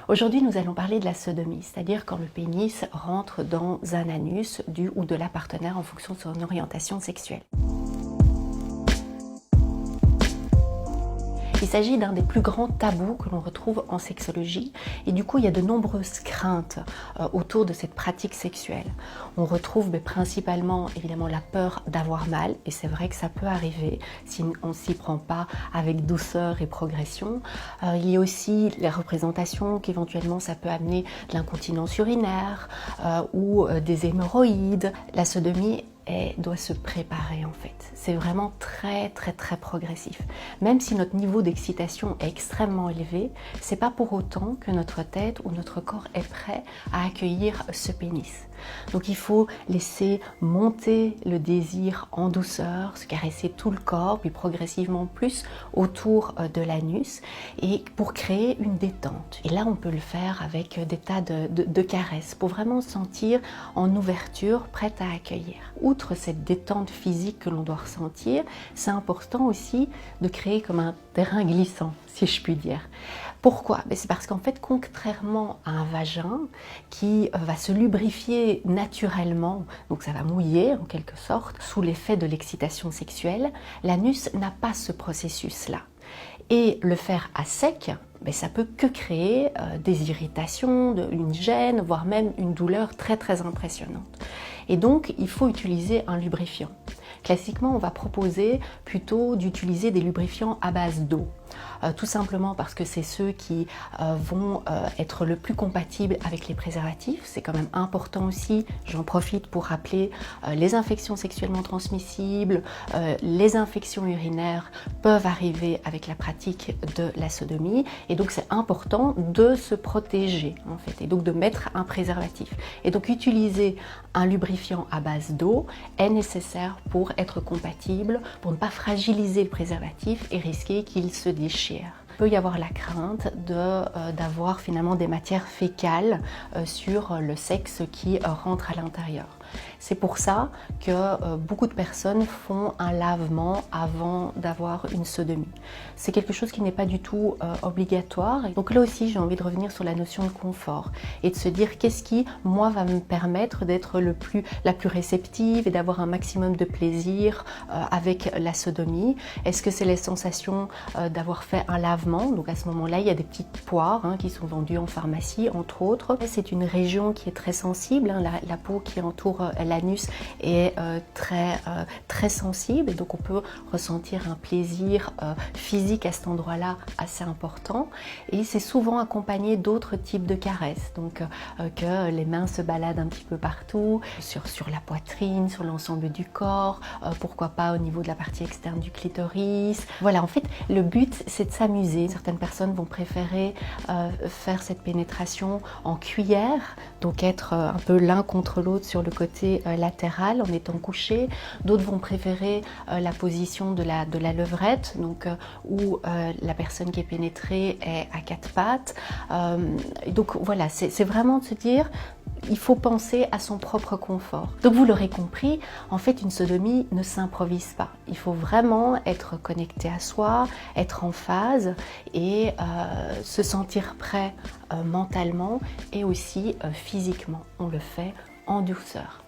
Aujourd'hui, nous allons parler de la sodomie, c'est-à-dire quand le pénis rentre dans un anus du ou de la partenaire en fonction de son orientation sexuelle. Il s'agit d'un des plus grands tabous que l'on retrouve en sexologie et du coup il y a de nombreuses craintes autour de cette pratique sexuelle. On retrouve principalement évidemment la peur d'avoir mal et c'est vrai que ça peut arriver si on ne s'y prend pas avec douceur et progression. Il y a aussi les représentations qu'éventuellement ça peut amener de l'incontinence urinaire ou des hémorroïdes. La sodomie doit se préparer en fait. C'est vraiment très progressif. Même si notre niveau d'excitation est extrêmement élevé, c'est pas pour autant que notre tête ou notre corps est prêt à accueillir ce pénis. Donc il faut laisser monter le désir en douceur, se caresser tout le corps, puis progressivement plus autour de l'anus, et pour créer une détente. Et là on peut le faire avec des tas de caresses, pour vraiment se sentir en ouverture, prête à accueillir. Outre cette détente physique que l'on doit ressentir, c'est important aussi de créer comme un terrain glissant, si je puis dire. Pourquoi? C'est parce qu'en fait, contrairement à un vagin qui va se lubrifier naturellement, donc ça va mouiller en quelque sorte, sous l'effet de l'excitation sexuelle, l'anus n'a pas ce processus-là. Et le faire à sec, ça peut que créer des irritations, une gêne, voire même une douleur très impressionnante. Et donc, il faut utiliser un lubrifiant. Classiquement, on va proposer plutôt d'utiliser des lubrifiants à base d'eau. Tout simplement parce que c'est ceux qui vont être le plus compatibles avec les préservatifs. C'est quand même important aussi, j'en profite pour rappeler, les infections sexuellement transmissibles, les infections urinaires peuvent arriver avec la pratique de la sodomie et donc c'est important de se protéger en fait et donc de mettre un préservatif. Et donc utiliser un lubrifiant à base d'eau est nécessaire pour être compatible, pour ne pas fragiliser le préservatif et risquer qu'il se déchire. Il peut y avoir la crainte d'avoir finalement des matières fécales sur le sexe qui rentre à l'intérieur. C'est pour ça que beaucoup de personnes font un lavement avant d'avoir une sodomie. C'est quelque chose qui n'est pas du tout obligatoire. Donc là aussi, j'ai envie de revenir sur la notion de confort et de se dire qu'est-ce qui, moi, va me permettre d'être la plus réceptive et d'avoir un maximum de plaisir avec la sodomie. Est-ce que c'est les sensations d'avoir fait un lavement? Donc à ce moment-là, il y a des petites poires qui sont vendues en pharmacie, entre autres. C'est une région qui est très sensible, la peau qui entoure l'anus est très sensible et donc on peut ressentir un plaisir physique à cet endroit-là assez important et c'est souvent accompagné d'autres types de caresses, donc que les mains se baladent un petit peu partout, sur la poitrine, sur l'ensemble du corps, pourquoi pas au niveau de la partie externe du clitoris. Voilà, en fait, le but c'est de s'amuser. Certaines personnes vont préférer faire cette pénétration en cuillère, donc être un peu l'un contre l'autre sur le côté latéral en étant couché. D'autres vont préférer la position de la levrette, donc où la personne qui est pénétrée est à quatre pattes. Donc voilà, c'est vraiment de se dire il faut penser à son propre confort. Donc vous l'aurez compris, en fait une sodomie ne s'improvise pas. Il faut vraiment être connecté à soi, être en phase et se sentir prêt mentalement et aussi physiquement. On le fait en douceur.